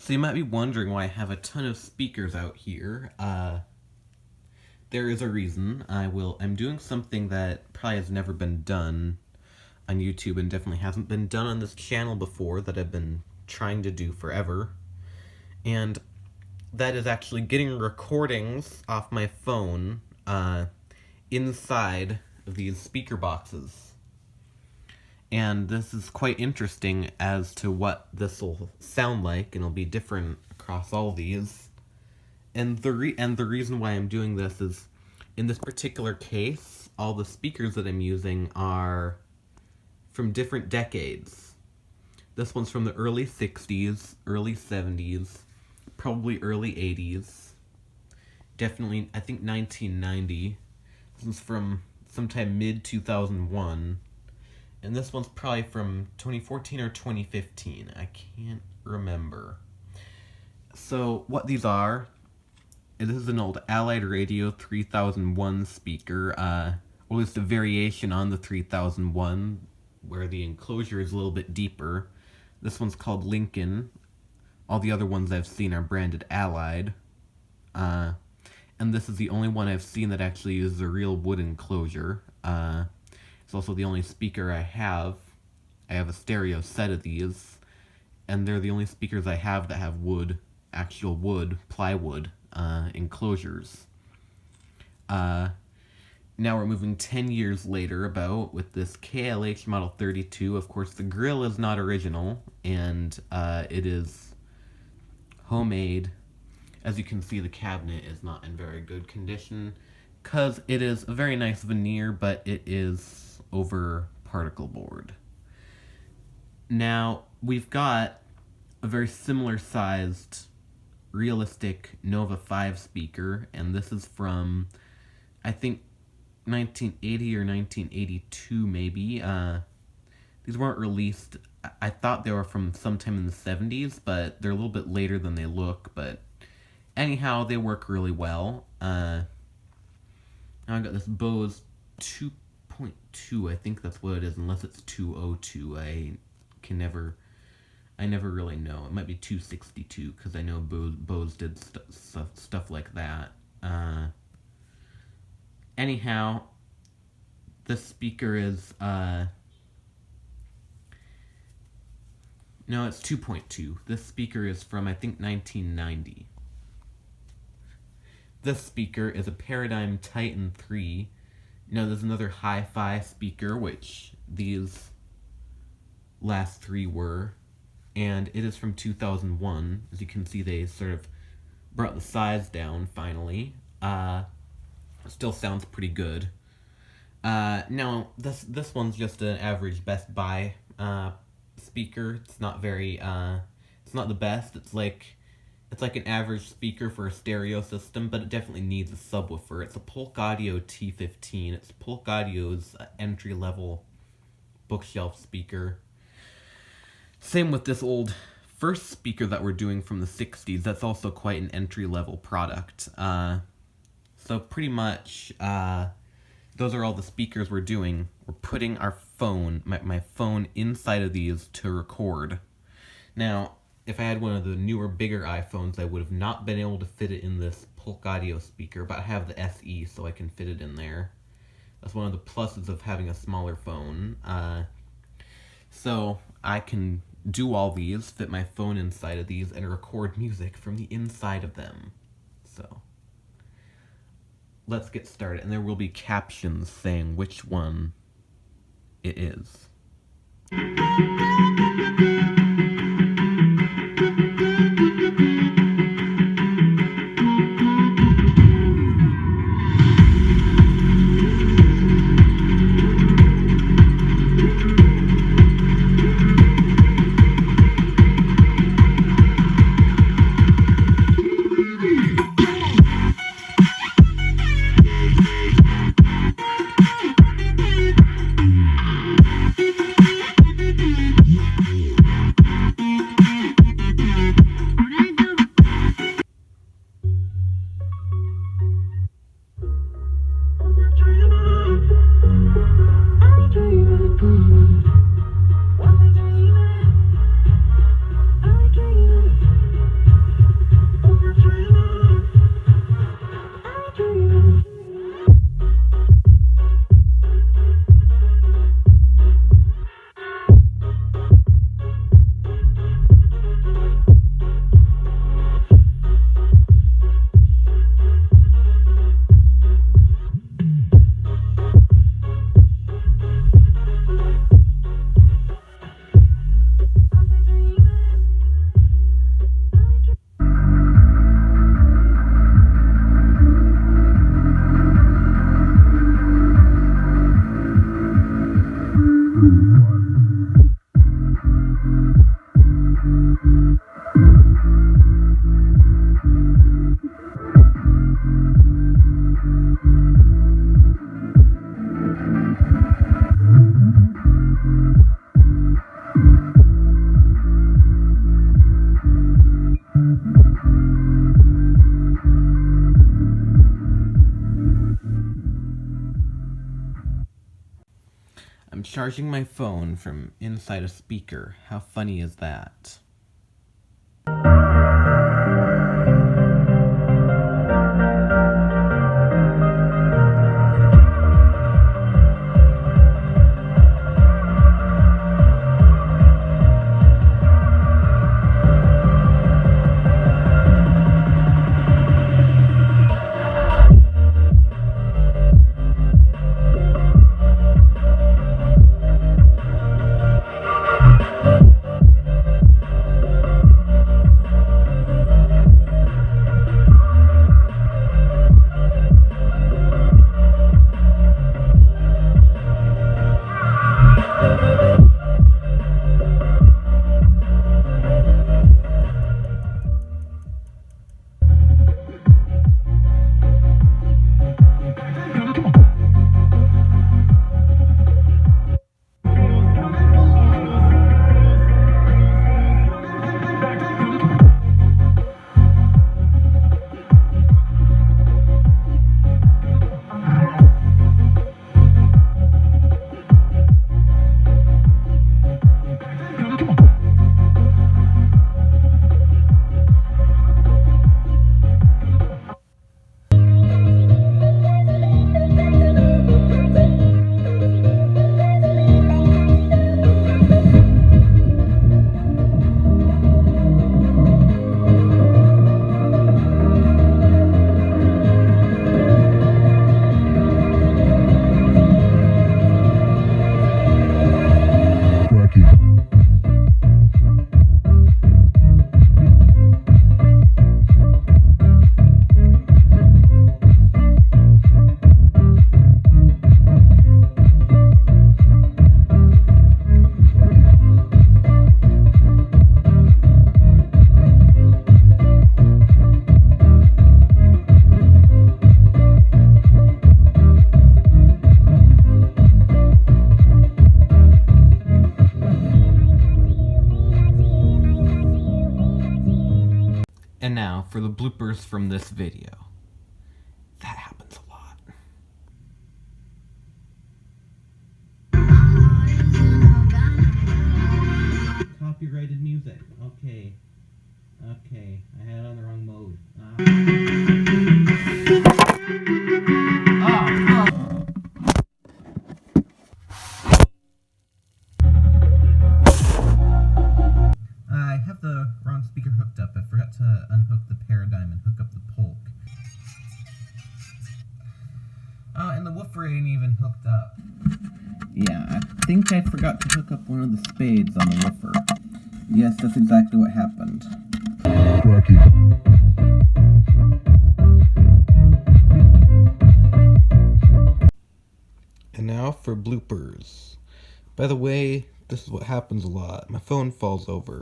So you might be wondering why I have a ton of speakers out here. There is a reason. I'm doing something that probably has never been done on YouTube and definitely hasn't been done on this channel before, that I've been trying to do forever. And that is actually getting recordings off my phone inside of these speaker boxes. And this is quite interesting as to what this will sound like, and it'll be different across all these. And the reason why I'm doing this is, in this particular case, all the speakers that I'm using are from different decades. This one's from the early 60s, early 70s, probably early 80s. Definitely, I think 1990. This one's from sometime mid-2001. And this one's probably from 2014 or 2015. I can't remember. So, what these are, this is an old Allied Radio 3001 speaker, or at least a variation on the 3001, where the enclosure is a little bit deeper. This one's called Lincoln. All the other ones I've seen are branded Allied. And this is the only one I've seen that actually uses a real wood enclosure. It's also the only speaker I have. I have a stereo set of these, and they're the only speakers I have that have wood, actual wood, plywood, enclosures. Now we're moving 10 years later about with this Klh Model 32. Of course, the grill is not original, and it is homemade. As you can see, the cabinet is not in very good condition, because it is a very nice veneer, but it is over particle board. Now, we've got a very similar sized realistic Nova 5 speaker, and this is from, I think, 1980 or 1982 maybe. These weren't released. I thought they were from sometime in the 70s, but they're a little bit later than they look. But anyhow, they work really well. Now I got this Bose 2.2, I think that's what it is, unless it's 202. I never really know. It might be 262, because I know Bose did stuff like that. Anyhow, this speaker is, no, it's 2.2. This speaker is from, I think, 1990. This speaker is a Paradigm Titan 3. There's another hi-fi speaker, which these last three were, and it is from 2001. As you can see, they sort of brought the size down, finally. It still sounds pretty good. Now, this one's just an average Best Buy speaker. It's not very, it's not the best. It's like an average speaker for a stereo system, but it definitely needs a subwoofer. It's a Polk Audio T15. It's Polk Audio's entry-level bookshelf speaker. Same with this old first speaker that we're doing from the 60s. That's also quite an entry-level product. So pretty much, those are all the speakers we're doing. We're putting our phone, my phone, inside of these to record. Now, if I had one of the newer, bigger iPhones, I would have not been able to fit it in this Polk Audio speaker, but I have the SE, so I can fit it in there. That's one of the pluses of having a smaller phone. So I can do all these, fit my phone inside of these, and record music from the inside of them. So let's get started, and there will be captions saying which one it is. I'm charging my phone from inside a speaker. How funny is that? And now for the bloopers from this video. That happens a lot. Copyrighted music. Okay. I had it on the wrong mode. I have the wrong speaker hooked up. I forgot to unhook the paradigm and hook up the Polk. And the woofer ain't even hooked up. Yeah, I think I forgot to hook up one of the spades on the woofer. Yes, that's exactly what happened. And now for bloopers. By the way, this is what happens a lot. My phone falls over.